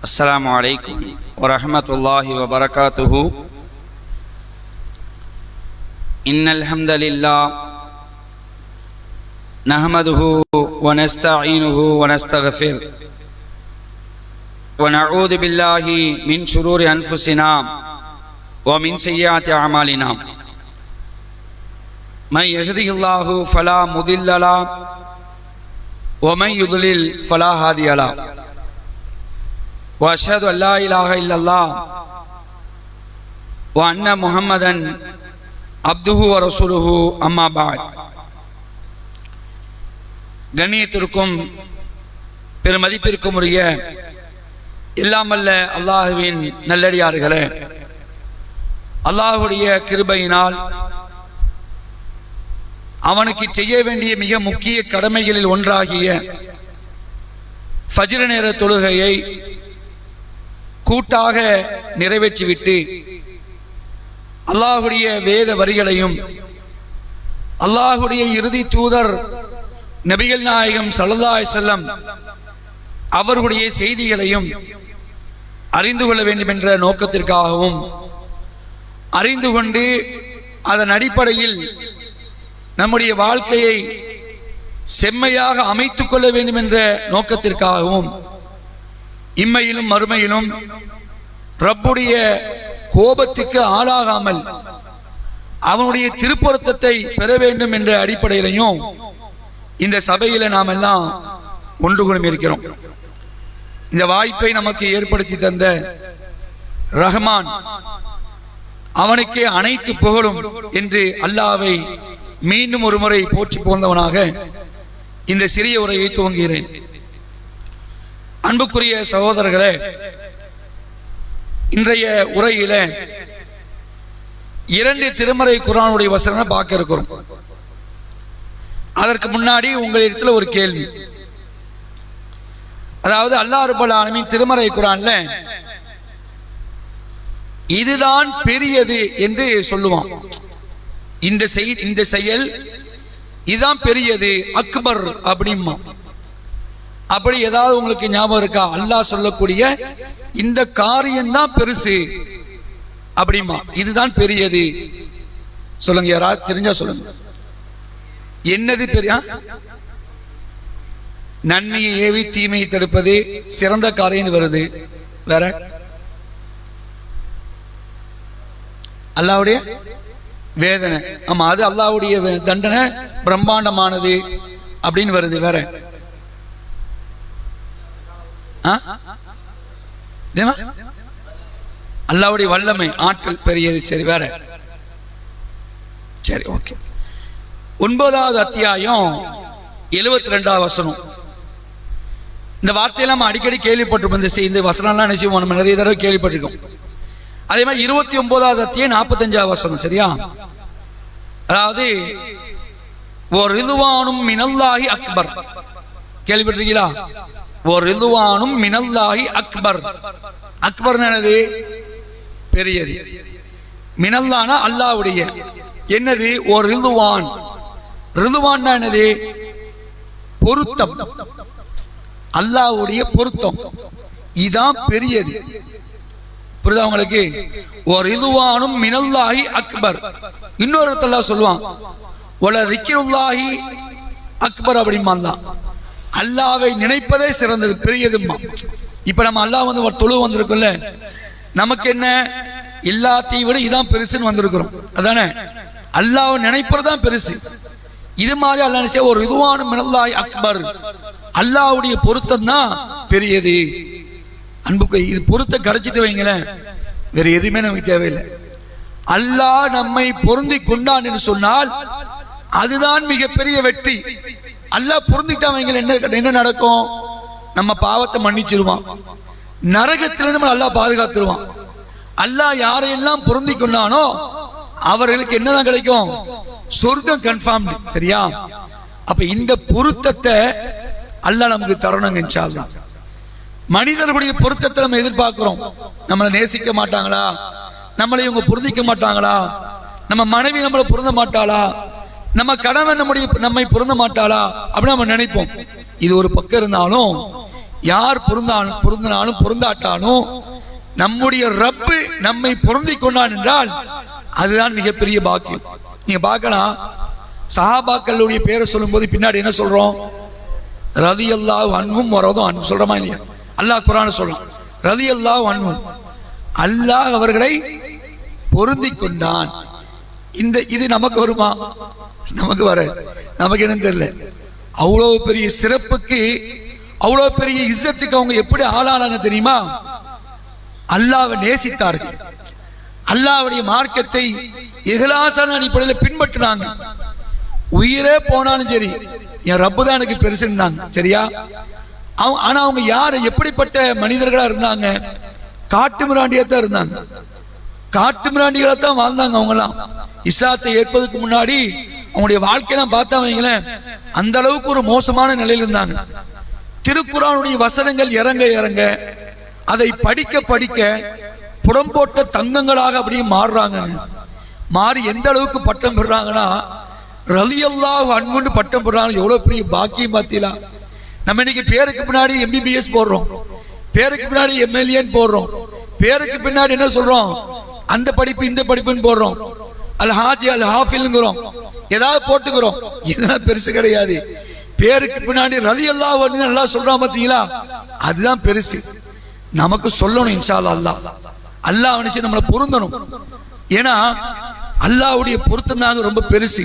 السلام عليكم ورحمة الله وبركاته. إن الحمد لله نحمده ونستعينه ونستغفره ونعوذ بالله من شرور أنفسنا ومن سيئات أعمالنا. من يهده الله فلا مضل له ومن يضلل فلا هادي له. وأشهد أن لا إله إلا الله وأن محمدا عبده ورسوله أما بعد. கண்ணியத்திற்கும் பெருமதிப்பிற்கும் உரிய எல்லாமல்ல அல்லாஹுவின் நல்லடியார்களே, அல்லாஹுடைய கிருபையினால் அவனுக்கு செய்ய வேண்டிய மிக முக்கிய கடமைகளில் ஒன்றாகிய ஃபஜ்ர் நேர தொழுகையை கூட்டாக நிறைவேற்றிவிட்டு அல்லாஹுடைய வேத வரிகளையும் அல்லாஹுடைய இறுதி தூதர் நபிகள் நாயகம் ஸல்லல்லாஹு அலைஹி வஸல்லம் அவர்களுடைய செய்திகளையும் அறிந்து கொள்ள வேண்டும் என்ற நோக்கத்திற்காகவும் அறிந்து கொண்டு அதன் அடிப்படையில் நம்முடைய வாழ்க்கையை செம்மையாக அமைத்துக் கொள்ள வேண்டும் என்ற நோக்கத்திற்காகவும் இம்மையிலும் மறுமையிலும் ரப்புடைய கோபத்துக்கு ஆளாகாமல் அவனுடைய திருப்பொருத்தத்தை பெற வேண்டும் என்ற அடிப்படையிலையும் இந்த சபையில நாம் எல்லாம் ஒன்று கூடி இருக்கிறோம். இந்த வாய்ப்பை நமக்கு ஏற்படுத்தி தந்த ரஹ்மான் அவனுக்கே அனைத்து புகழும் என்று அல்லாஹ்வை மீண்டும் ஒரு முறை போற்றி புகழ்ந்தவனாக இந்த சிறிய உரையை துவங்குகிறேன். அன்புக்குரிய சகோதரர்களே, இன்றைய உரையில 2 திருமறை குர்ஆனுடைய வசனங்களை பார்க்க இருக்கிறோம். அதற்கு முன்னாடி உங்களிடத்தில் ஒரு கேள்வி. அதாவது அல்லாஹ் ரப்பல் ஆலமீன் திருமறை குர்ஆன்ல இதுதான் பெரியது என்று சொல்லுவான். இந்த செயல் இதுதான் பெரியது, அக்பர் அப்படிமா. அப்படி ஏதாவது உங்களுக்கு ஞாபகம் இருக்கா? அல்லாஹ் சொல்லக்கூடிய இந்த காரியம்தான் பெருசு அப்படிமா, இதுதான் பெரியது. சொல்லுங்க, யாராவது தெரிஞ்சா சொல்லுங்க. என்னது பெரிய? நன்மையை ஏவி தீமையை தடுப்பது சிறந்த காரியம் வருது. வேற அல்லாஹ்வுடைய வேதனை, ஆமா, அது அல்லாஹ்வுடைய தண்டனை பிரம்மாண்டமானது அப்படின்னு வருது. வேற அல்லாஹ்வுடைய வல்லமை ஆற்றல் பெரியது. சரி, வேற? சரி, ஓகே. 9வது அத்தியாயம் 72வது வசனம். இந்த வார்த்தையெல்லாம் நம்ம அடிக்கடி கேள்விப்பட்டிருப்போம். இந்த வசனம்லாம் நினைச்சுவோம், நம்ம நிறைய தடவை கேள்விப்பட்டிருக்கோம். அதே மாதிரி 29வது அத்தியாயம் 45வது வசனம். சரியா? அதாவது ஒரு ரிதுவானும் மினல்லாஹி அக்பர். கேள்விப்பட்டிருக்கீங்களா? ஒரு ரிதுவானும் மினல்லாஹி அக்பர். அக்பர் என்னது? பெரியது. மினல்லானா அல்லாஹ்வுடைய. என்னது? ஒரு ரிதுவான். ரிதுவான் என்னது? பொருத்தம், அல்லாஹ்வுடைய பொருத்தம். இதான் பெரியது. புரியுதா உங்களுக்கு? ஒரு ரிதுவானும் மினல்லாஹி அக்பர். இன்னொரு அல்லாஹ் சொல்லுவான், வல திக்ருல்லாஹி அக்பர் அப்படிமா. அல்லாஹ்வை நினைப்பதே சிறந்தது, பெரியதுமா. இப்ப நம்ம அல்லாஹ் வந்து தொழு வந்திருக்கோம்ல, நமக்கு என்ன எல்லாத்தையும் விட இதான் பெருசுன்னு வந்திருக்கிறோம். அதானே? அல்லாஹ்வை நினைப்பதுதான் பெருசு. இது மாதிரி அல்லாஹ் நினைச்ச ஒரு ரிதுவானும் மினல்லாஹி அக்பர், அல்லாஹ்வுடைய பொருத்தம் தான் பெரியது. அன்புக்கு இது பொருத்தம் கிடைச்சிட்டு வைங்களேன், வேற எதுவுமே நமக்கு தேவையில்லை. அல்லாஹ் நம்மை பொருந்தி கொண்டான் என்று சொன்னால் அதுதான் மிகப்பெரிய வெற்றி. அல்லாஹ் பொருந்திட்டா வைங்களேன், என்ன நடக்கும்? நம்ம பாவத்தை மன்னிச்சிருவான், நரகத்திலிருந்து நம்ம அல்லாஹ் பாதுகாத்துருவான். அல்லாஹ் யாரையெல்லாம் பொருந்தி கொண்டானோ அவர்களுக்கு என்னதான் கிடைக்கும்? சொர்க்கம் கன்ஃபார்ம். சரியா? அப்ப இந்த பொருத்தத்தை அல்லாஹ் நமக்கு தரணுங்க இன்ஷா அல்லாஹ். மனிதர்களுடைய பொருத்தத்தை நம்ம எதிர்பார்க்கிறோம். நம்மளை நேசிக்க மாட்டாங்களா? நம்மளை இவங்க பொருந்திக்க மாட்டாங்களா? நம்ம மனைவி நம்மளை பொருந்த மாட்டாளா? நம்ம கணவன் நம்மை பொருந்த மாட்டாளா அப்படின்னு நம்ம நினைப்போம். இது ஒரு பக்கம் இருந்தாலும் யார் பொருந்தினாலும் பொருந்தாட்டாலும் நம்முடைய ரப்பு நம்மை பொருந்தி கொண்டான் என்றால் அதுதான் மிகப்பெரிய பாக்கியம். நீங்க பார்க்கலாம், சஹாபாக்களுடைய பேரை சொல்லும் போது பின்னாடி என்ன சொல்றோம்? ரலியல்லாஹு அன்ஹும் வரதும் அன்ஹும் சொல்றோமா இல்லையா? அல்லாஹ் குர்ஆன்ல சொல்றான், ரலியல்லாஹு அன்ஹும், அல்லாஹ் அவர்களை பொருந்தி கொண்டான். இது நமக்கு வருமா? நமக்கு வர, நமக்கு என்ன தெரியல. அவ்வளவு பெரிய சிறப்புக்கு, அவ்வளவு பெரிய இஸ்ஸத்துக்கு அவங்க எப்படி ஆளானாங்க தெரியுமா? அல்லாஹ்வை நேசித்தார்கள், அல்லாஹ்வுடைய மார்க்கத்தை இஹ்லாஸான அடிப்படையில் பின்பற்றினாங்க. உயிரே போனாலும் சரி, என் ரப்பு தான் எனக்கு பெருசுன்னாங்க. சரியா? ஆனா அவங்க யாரு, எப்படிப்பட்ட மனிதர்களா இருந்தாங்க? காட்டு மிராண்டியா தான் இருந்தாங்க, காட்டு மிராண்டிகளா தான் வாழ்ந்தாங்க. அவங்கலாம் இஸ்லாத்தை ஏற்பதற்கு முன்னாடி அவங்களுடைய வாழ்க்கையெல்லாம் பார்த்தா வைங்களேன், அந்த அளவுக்கு ஒரு மோசமான நிலையில் இருந்தாங்க. திருக்குர்ஆனுடைய வசனங்கள் இறங்க இறங்க அதை படிக்க படிக்க புடம்போட்ட தங்கங்களாக அப்படியே மாறுறாங்க. மாறி எந்த அளவுக்கு பட்டம் பெறுறாங்கன்னா, ரலியல்லாஹு அன்ஹுன்னு பட்டம் பெறுறாங்க. எவ்வளவு பெரிய பாக்கியம் பார்த்தீங்களா? நம்ம இன்னைக்கு பேருக்கு பின்னாடி எம்பிபிஎஸ் போடுறோம், பேருக்கு பின்னாடி எம்எல்ஏன்னு போடுறோம், பேருக்கு பின்னாடி என்ன சொல்றோம்? அந்த படிப்பு இந்த படிப்புன்னு போடுறோம், அல் ஹாஜி அல் ஹாஃபில்ங்கிறோம், ஏதாவது போட்டுக்கிறோம். இதெல்லாம் பெருசு கிடையாது. பேருக்கு பின்னாடி ரலியல்லாஹு அன்ஹு அல்லாஹ் சொல்றான் பார்த்தீங்களா, அதுதான் பெருசு. நமக்கு சொல்லணும் இன்ஷா அல்லாஹ், அல்லாஹ் நினைச்சு நம்மளை பொருந்தணும். ஏன்னா அல்லாஹ்வுடைய பொருத்தம் தான் ரொம்ப பெருசு,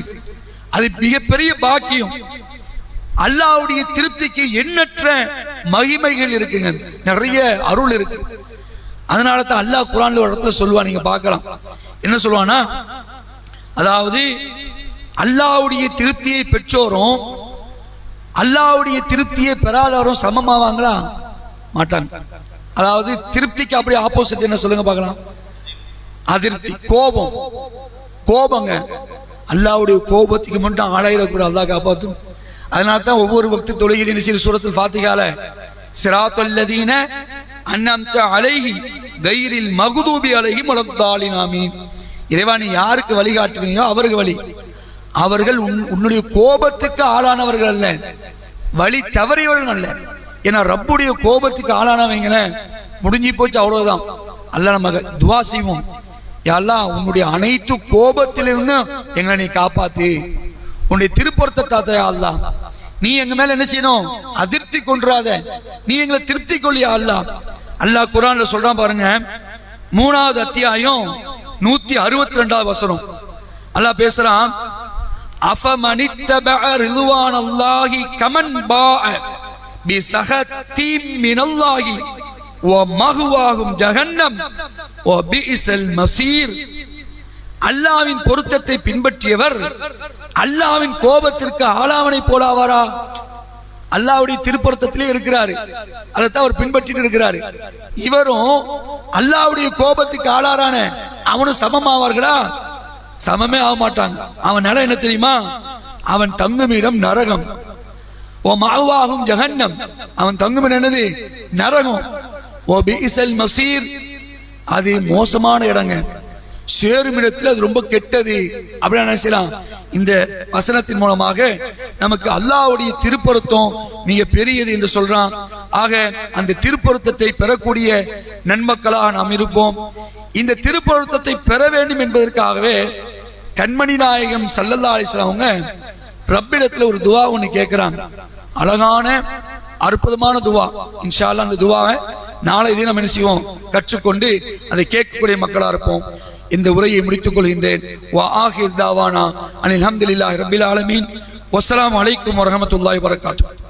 அது மிகப்பெரிய பாக்கியம். அல்லாஹ்வுடைய திருப்திக்கு எண்ணற்ற மகிமைகள் இருக்குங்க, நிறைய அருள் இருக்கு. அதனால தான் அல்லாஹ் குர்ஆன்ல ஒரு இடத்துல சொல்லுவான், நீங்க பார்க்கலாம். என்ன சொல்லுவானா, அதாவது அல்லாஹ்வுடைய திருப்தியை பெற்றோரும் அல்லாஹ்வுடைய திருப்தியை பெறாதவரும் சமமாவாங்களா? மாட்டாங்க. அதாவது திருப்திக்கு அப்படியே ஆப்போசிட் என்ன சொல்லுங்க பார்க்கலாம்? அதிருப்தி, கோபம். கோபங்க, அல்லாஹ்வுடைய கோபத்துக்கு மட்டும் ஆளாயிடக்கூடாது, அல்லாஹ் காப்பாற்றும். அதனால தான் ஒவ்வொரு வக்து தொழுகையிலும் சூரத்துல் ஃபாத்திஹால சிராத்தல் லதீன அன்அம்த அலைஹிம் கைரில் மக்தூபி அலைஹிம் வலத்தாலின் ஆமீன். இறைவா, நீ யாருக்கு வழிகாட்டுறீங்களோ அவருக்கு வழி. அவர்கள் உன்னுடைய கோபத்துக்கு ஆளானவர்கள் அல்ல, வழி தவறியவர்கள் அல்ல. ஏன்னா ரப்புடைய கோபத்துக்கு ஆளானவங்கள முடிஞ்சு போச்சு, அவ்வளவுதான். அல்லாஹ் நம்ம துவா செய்வோம், யா அல்லாஹ் உன்னுடைய அனைத்து கோபத்திலிருந்து எங்களை நீ காப்பாத்து, உன்னுடைய திருப்பொருத்தத்தை அல்லாஹ் நீ எங்க மேல என்ன செய்யணும்? அதிருப்தி கொன்றாத, நீ எங்களை திருப்தி கொள்ளியா அல்லாஹ். அல்லாஹ் குர்ஆன்ல சொல்றான் பாருங்க, 3வது அத்தியாயம் 162வது வசனம். அல்லாஹ் பேசுறான், அஃபமனித்தபஅ ரிதுவானல்லாஹி கமன் பாஅ பிஸஹத்தி மினல்லாஹி வ மஹ்வாஹும் ஜஹன்னம் வ பிஇஸல் மஸீர். அல்லாஹ்வின் பொருத்தத்தை பின்பற்றியவர் அல்லாஹ்வின் கோபத்திற்கு ஆளாவனை போலாவாரா? அல்லாஹ்வுடைய திருப்பொருத்தத்திலே இருக்கிறாரு, அதைத்தான் அவர் பின்பற்றிட்டு இருக்கிறாரு. இவரும் அல்லாஹ்வுடைய கோபத்துக்கு ஆளாரான அவனும் சமமாவார்களா? சமமே ஆக மாட்டாங்க. அவன் நிலை என்ன தெரியுமா? அவன் தங்குமிடம் நரகம். ஓ மஅவாஹும் ஜஹன்னம், அவன் தங்குமிடம் என்னது? நரகம். ஓ பிஇஸல் மஸீர், அது மோசமான இடங்க, சேருமிடத்தில் அது ரொம்ப கெட்டது அப்படின்னு நினைச்சலாம். இந்த வசனத்தின் மூலமாக நமக்கு அல்லாஹ்வுடைய திருப்பொருத்தம் மிக பெரியது என்று சொல்றான். ஆக அந்த திருப்பொருத்தத்தை பெறக்கூடிய நன்மக்களாக நாம் இருப்போம். இந்த திருப்பொருத்தத்தை பெற வேண்டும் என்பதற்காகவே கண்மணி நாயகம் ஸல்லல்லாஹு அலைஹி வஸல்லம் அவங்க ரப்பிடத்துல ஒரு துவா ஒன்று கேட்கிறாங்க. அழகான அற்புதமான துவா. இன்ஷா அல்லாஹ் அந்த துவாவை நாளை தினம் என்ன செய்வோம்? கற்றுக்கொண்டு அதை கேட்கக்கூடிய மக்களா இருப்போம். இந்த உரையை முடித்துக் கொள்கின்றேன். வா ஆகிர் தாவானா அனில் ஹம்துலில்லாஹி ரப்பில் ஆலமீன். வஸ்ஸலாமு அலைக்கும் வரஹ்மத்துல்லாஹி வபரகாத்துஹு.